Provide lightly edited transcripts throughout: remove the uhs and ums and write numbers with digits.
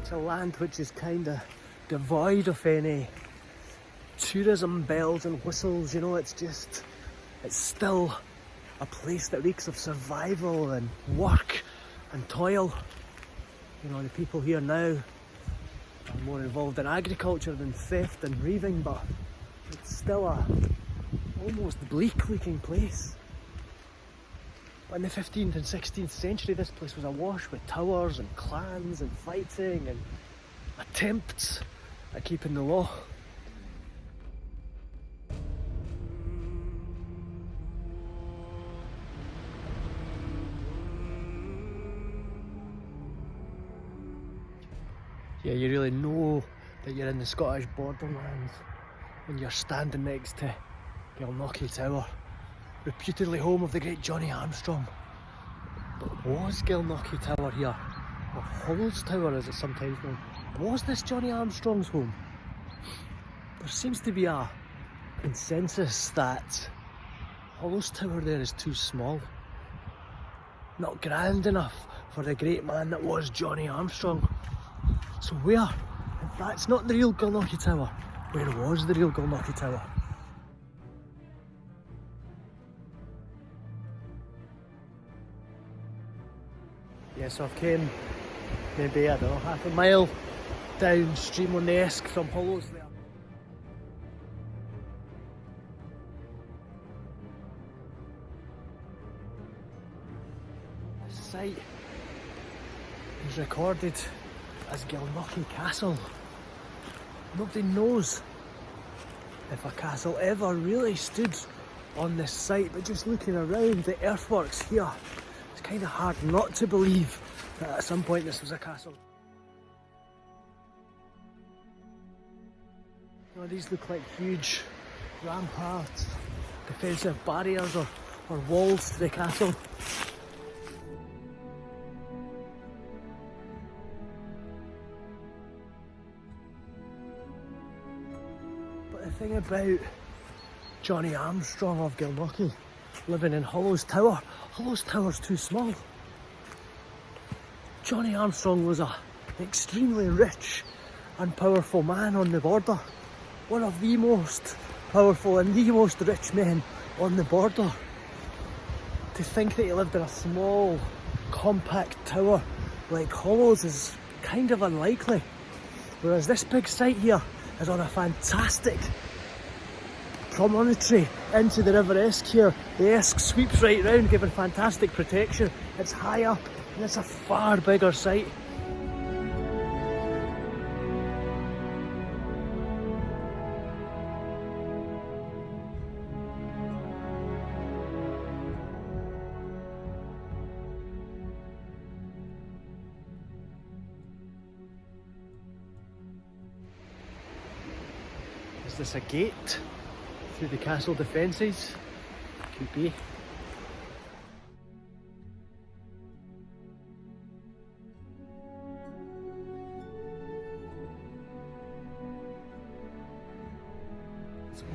It's a land which is kind of devoid of any tourism bells and whistles, you know. It's still a place that reeks of survival and work and toil. You know, the people here now are more involved in agriculture than theft and reaving, but it's still a almost bleak looking place. But in the 15th and 16th century, this place was awash with towers and clans and fighting and attempts at keeping the law. Yeah, you really know that you're in the Scottish Borderlands when you're standing next to Gilnknockie Tower, reputedly home of the great Johnnie Armstrong. But was Gilnknockie Tower here, or Hollows Tower as it's sometimes known, was this Johnnie Armstrong's home? There seems to be a consensus that Hollows Tower there is too small, not grand enough for the great man that was Johnnie Armstrong. So where, if that's not the real Gilnknockie Tower, where was the real Gilnknockie Tower? Yeah, so I've came maybe, I don't know, half a mile downstream on the Esk from Hollows there. The site is recorded as Gilnknockie Castle. Nobody knows if a castle ever really stood on this site, but just looking around the earthworks here, it's kind of hard not to believe that at some point this was a castle. You know, these look like huge ramparts, defensive barriers or walls to the castle. But the thing about Johnnie Armstrong of Gilnknockie living in Hollows Tower, Hollows Tower's too small. Johnnie Armstrong was an extremely rich and powerful man on the border. One of the most powerful and the most rich men on the border. To think that he lived in a small, compact tower like Hollows is kind of unlikely. Whereas this big site here is on a fantastic promontory into the River Esk here. The Esk sweeps right round, giving fantastic protection. It's high up and it's a far bigger site. Is this a gate through the castle defences? Could be.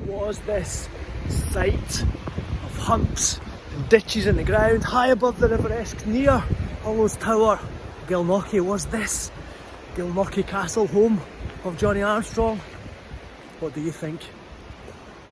Was this site of humps and ditches in the ground high above the River Esk near Hollows Tower, Gilnknockie? Was this Gilnknockie Castle home of Johnnie Armstrong? What do you think?